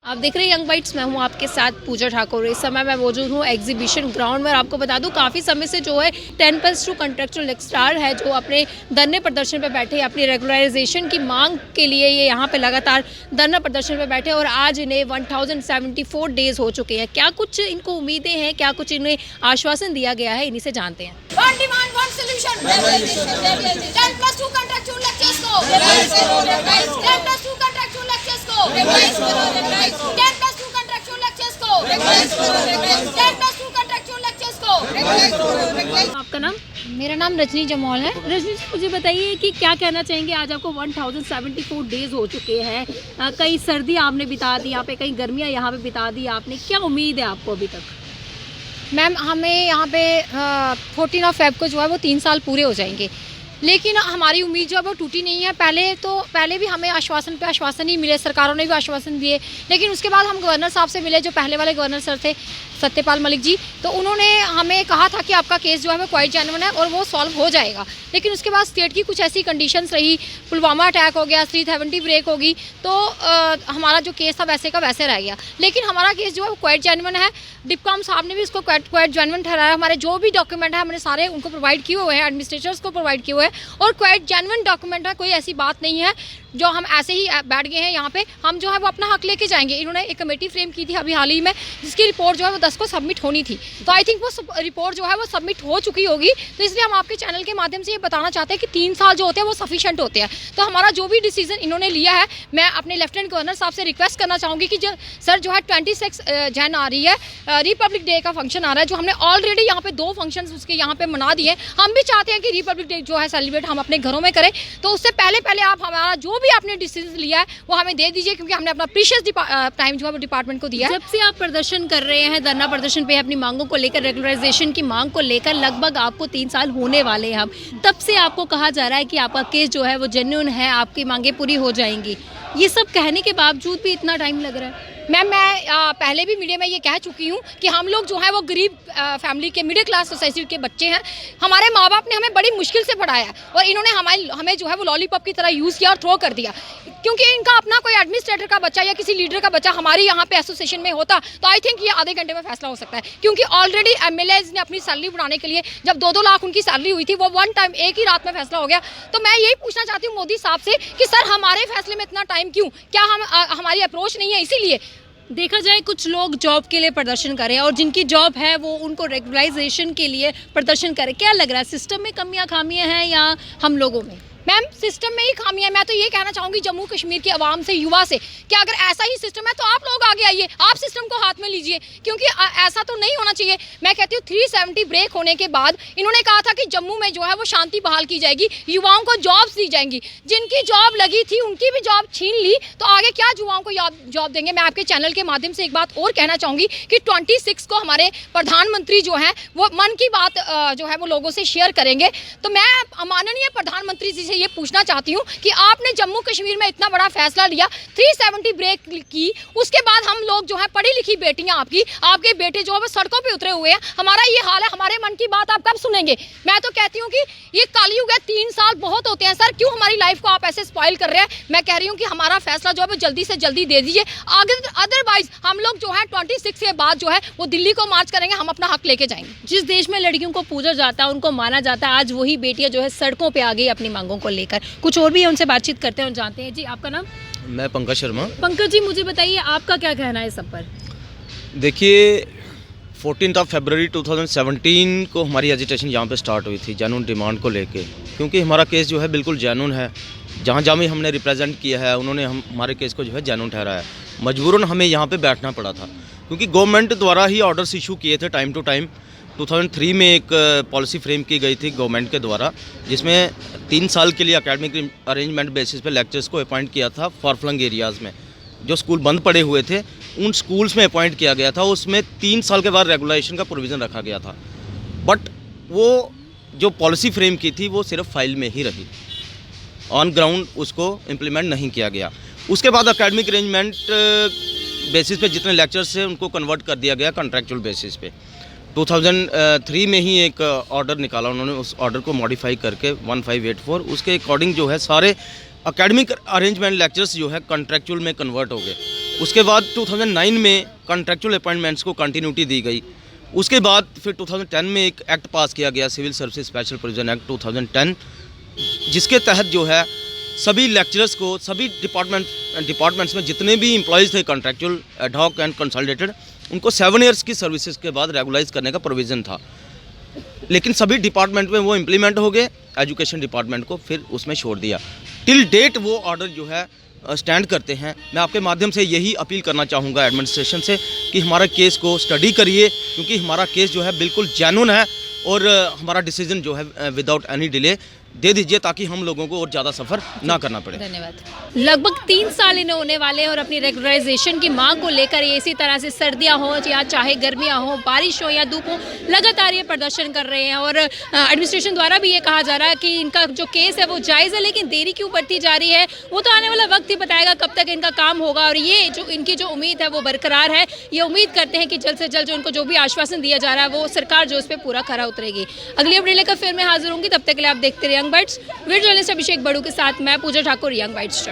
आप देख रहे हैं यंग बाइट्स। मैं हूं आपके साथ पूजा ठाकुर। इस समय मैं मौजूद हूं एग्जीबिशन ग्राउंड में और आपको बता दूं काफ़ी समय से जो है 10+2 कॉन्ट्रैक्चुअल लेक्चरार है जो अपने धरने प्रदर्शन पे बैठे, अपनी रेगुलराइजेशन की मांग के लिए ये यहाँ पे लगातार धरना प्रदर्शन पे बैठे और आज इन्हें 1074 डेज हो चुके हैं। क्या कुछ इनको उम्मीदें हैं, क्या कुछ इन्हें आश्वासन दिया गया है, इन्हीं से जानते हैं। One demand, one solution. 10+2 contractual lectures को 10+2 contractual lectures को 10+2 contractual lectures को 10+2 contractual lectures को। आपका नाम? मेरा नाम रजनी जमोल है। रजनी जी, मुझे बताइए कि क्या कहना चाहेंगे। आज आपको 1074 डेज हो चुके हैं। कई सर्दी आपने बिता दी यहाँ पे, कई गर्मियाँ यहाँ पे बिता दी आपने। क्या उम्मीद है आपको अभी तक? मैम, हमें यहाँ पे 14 फेब को जो है वो 3 साल पूरे हो जाएंगे, लेकिन हमारी उम्मीद जो है वो टूटी नहीं है। पहले भी हमें आश्वासन पे आश्वासन ही मिले, सरकारों ने भी आश्वासन दिए, लेकिन उसके बाद हम गवर्नर साहब से मिले, जो पहले वाले गवर्नर सर थे सत्यपाल मलिक जी, तो उन्होंने हमें कहा था कि आपका केस जो है वो क्वाइट जेन्युइन है और वो सॉल्व हो जाएगा। लेकिन उसके बाद स्टेट की कुछ ऐसी कंडीशंस रही, पुलवामा अटैक हो गया, 370 ब्रेक होगी, तो हमारा जो केस था वैसे का वैसे रह गया। लेकिन हमारा केस जो है वो क्वाइट जेन्युइन है। डिप्कॉम साहब ने भी इसको क्वाइट जेन्युइन ठहराया। हमारे जो भी डॉक्यूमेंट है हमने सारे उनको प्रोवाइड किए हुए हैं, एडमिनिस्ट्रेटर्स को प्रोवाइड किए हुए हैं और क्वाइट जेन्युइन डॉक्यूमेंट है। कोई ऐसी बात नहीं है जो हम ऐसे ही बैठ गए हैं यहाँ पे। हम जो है वो अपना हक लेके जाएंगे। इन्होंने एक कमेटी फ्रेम की थी अभी हाल ही में, जिसकी रिपोर्ट जो है वो 10 को सबमिट होनी थी, तो आई थिंक वो रिपोर्ट जो है वो सबमिट हो चुकी होगी। तो इसलिए हम आपके चैनल के माध्यम से ये बताना चाहते हैं कि 3 साल जो होते हैं वो सफिशिएंट होते हैं। तो हमारा जो भी डिसीजन इन्होंने लिया है, मैं अपने लेफ्टिनेंट गवर्नर साहब से रिक्वेस्ट करना चाहूँगी कि सर जो है 26 जन आ रही है, रिपब्लिक डे का फंक्शन आ रहा है, जो हमने ऑलरेडी यहाँ पे 2 फंक्शन उसके यहाँ पे मना दिए। हम भी चाहते हैं कि रिपब्लिक डे जो है सेलिब्रेट हम अपने घरों में करें, तो उससे पहले आप हमारा जो भी आपने डिसीजन लिया है वो हमें दे दीजिए, क्योंकि हमने अपना प्रीशियस टाइम जो है वो डिपार्टमेंट को दिया है। जब से आप प्रदर्शन कर रहे हैं, धरना प्रदर्शन पे अपनी मांगों को लेकर, रेगुलराइजेशन की मांग को लेकर, लगभग आपको 3 साल होने वाले हैं। तब से आपको कहा जा रहा है कि आपका केस जो है वो जेन्युइन है, आपकी मांगे पूरी हो जाएंगी। ये सब कहने के बावजूद भी इतना टाइम लग रहा है। मैम, मैं पहले भी मीडिया में ये कह चुकी हूँ कि हम लोग जो है वो गरीब फैमिली के, मिडिल क्लास सोसाइटी के बच्चे हैं। हमारे माँ बाप ने हमें बड़ी मुश्किल से पढ़ाया और इन्होंने हमें जो है वो लॉलीपॉप की तरह यूज़ किया और थ्रो कर दिया। क्योंकि इनका अपना कोई एडमिनिस्ट्रेटर का बच्चा या किसी लीडर का बच्चा हमारे यहाँ पे एसोसिएशन में होता तो आई थिंक ये आधे घंटे में फैसला हो सकता है। क्योंकि ऑलरेडी एमएलएज ने अपनी सैलरी बढ़ाने के लिए, जब 2-2 लाख उनकी सैलरी हुई थी, वो वन टाइम एक ही रात में फैसला हो गया। तो मैं यही पूछना चाहती हूँ मोदी साहब से कि सर हमारे फैसले में इतना टाइम क्यों? क्या हमारी अप्रोच नहीं है? इसीलिए देखा जाए कुछ लोग जॉब के लिए प्रदर्शन करें और जिनकी जॉब है वो उनको रेगुलराइजेशन के लिए प्रदर्शन करें। क्या लग रहा है, सिस्टम में कमियां खामियां हैं या हम लोगों में? मैम, सिस्टम में ही खामियां। मैं तो ये कहना चाहूँगी जम्मू कश्मीर के अवाम से, युवा से, कि अगर ऐसा ही सिस्टम है तो आप लोग आगे आइए, आप सिस्टम को हाथ में लीजिए, क्योंकि ऐसा तो नहीं होना चाहिए। मैं कहती हूँ 370 ब्रेक होने के बाद इन्होंने कहा था कि जम्मू में जो है वो शांति बहाल की जाएगी, युवाओं को जॉब्स दी जाएंगी। जिनकी जॉब लगी थी उनकी भी जॉब छीन ली, तो आगे क्या युवाओं को जॉब देंगे? मैं आपके चैनल के माध्यम से एक बात और कहना चाहूँगी कि 26 को हमारे प्रधानमंत्री जो हैं वो मन की बात जो है वो लोगों से शेयर करेंगे। तो मैं माननीय प्रधानमंत्री जी से ये पूछना चाहती हूँ कि आपने जम्मू कश्मीर में इतना बड़ा फैसला लिया, 370 ब्रेक की, उसके बाद हम लोग जो है पढ़ी लिखी बेटियां आपके बेटे जो है वो सड़कों पे उतरे हुए हैं। हमारा ये हाल है, हमारे मन की बात आप कब सुनेंगे? मैं तो कहती हूँ कि ये कलयुग है, 3 साल बहुत होते हैं सर, क्यों हमारी लाइफ को आप ऐसे स्पॉइल कर रहे हैं? मैं कह रही हूँ कि हमारा फैसला जो है वो जल्दी से जल्दी दे दीजिए। अदरवाइज हम लोग जो है 26 के बाद जो है वो दिल्ली को मार्च करेंगे, हम अपना हक लेके जाएंगे। जिस देश में लड़कियों को पूजा जाता है, उनको माना जाता है, आज वही बेटियां जो है सड़कों पे आ गई अपनी मांगों को लेकर। कुछ और भी है, उनसे बातचीत करते हैं और जानते हैं। जी, आपका नाम? मैं पंकज शर्मा। पंकज जी, मुझे बताइए आपका क्या कहना है सब पर? देखिए, 14 फरवरी 2017 को हमारी एजिटेशन यहाँ पे स्टार्ट हुई थी जेन्युइन डिमांड को लेके, क्योंकि हमारा केस जो है बिल्कुल जेन्युइन है। जहाँ जहाँ भी हमने रिप्रेजेंट किया है उन्होंने हमारे केस को जो है जेन्युइन ठहराया। मजबूरन हमें यहाँ पे बैठना पड़ा था, क्योंकि गवर्नमेंट द्वारा ही ऑर्डर्स इशू किए थे टाइम टू टाइम। 2003 में एक पॉलिसी फ्रेम की गई थी गवर्नमेंट के द्वारा, जिसमें 3 साल के लिए एकेडमिक अरेंजमेंट बेसिस पे लेक्चर्स को अपॉइंट किया था। फॉर फ्लंग एरियाज़ में जो स्कूल बंद पड़े हुए थे उन स्कूल्स में अपॉइंट किया गया था। उसमें 3 साल के बाद रेगुलेशन का प्रोविज़न रखा गया था, बट वो जो पॉलिसी फ्रेम की थी वो सिर्फ फाइल में ही रही, ऑन ग्राउंड उसको इम्प्लीमेंट नहीं किया गया। उसके बाद एकेडमिक अरेंजमेंट बेसिस पे जितने लेक्चर्स थे उनको कन्वर्ट कर दिया गया कॉन्ट्रैक्चुअल बेसिस पे। 2003 में ही एक ऑर्डर निकाला उन्होंने, उस ऑर्डर को मॉडिफाई करके 1584 उसके अकॉर्डिंग जो है सारे एकेडमिक अरेंजमेंट लेक्चर्स जो है कॉन्ट्रैक्चुअल में कन्वर्ट हो गए। उसके बाद 2009 में कॉन्ट्रेक्चुअल अपॉइंटमेंट्स को कंटिन्यूटी दी गई। उसके बाद फिर 2010 में एक एक्ट पास किया गया, civil services special provision act 2010, जिसके तहत जो है सभी लेक्चरर्स को, सभी डिपार्टमेंट्स में जितने भी एम्प्लॉयज़ थे कॉन्ट्रेक्चुअल, एडहॉक एंड कंसोलिडेटेड, उनको 7 ईयर्स की सर्विसेज के बाद रेगुलाइज करने का प्रोविज़न था। लेकिन सभी डिपार्टमेंट में वो इम्प्लीमेंट हो गए, एजुकेशन डिपार्टमेंट को फिर उसमें छोड़ दिया। टिल डेट वो ऑर्डर जो है स्टैंड करते हैं। मैं आपके माध्यम से यही अपील करना चाहूँगा एडमिनिस्ट्रेशन से कि हमारा केस को स्टडी करिए, क्योंकि हमारा केस जो है बिल्कुल जेन्युइन है और हमारा डिसीजन जो है विदाउट एनी डिले दे दीजिए, ताकि हम लोगों को और ज़्यादा सफ़र ना करना पड़े। धन्यवाद। लगभग 3 साल इन्हें होने वाले हैं और अपनी रेगुलराइजेशन की मांग को लेकर ये इसी तरह से सर्दियां हो या चाहे गर्मियां हो, बारिश हो या धूप हो, लगातार ये प्रदर्शन कर रहे हैं। और एडमिनिस्ट्रेशन द्वारा भी ये कहा जा रहा है कि इनका जो केस है वो जायज़ है, लेकिन देरी क्यों बढ़ती जा रही है वो तो आने वाला वक्त ही बताएगा कब तक इनका काम होगा। और ये जो इनकी जो उम्मीद है वो बरकरार है। ये उम्मीद करते हैं कि जल्द से जल्द जो इनको जो भी आश्वासन दिया जा रहा है वो सरकार जो इस पर पूरा खरा उतरेगी। अगली अपडेट लेकर फिर मैं हाजिर होंगी, तब तक के लिए आप देखते रहिए यंग बाइट्स। वीडियो जर्नलिस्ट अभिषेक बड़ू के साथ मैं पूजा ठाकुर, यंग बाइट्स।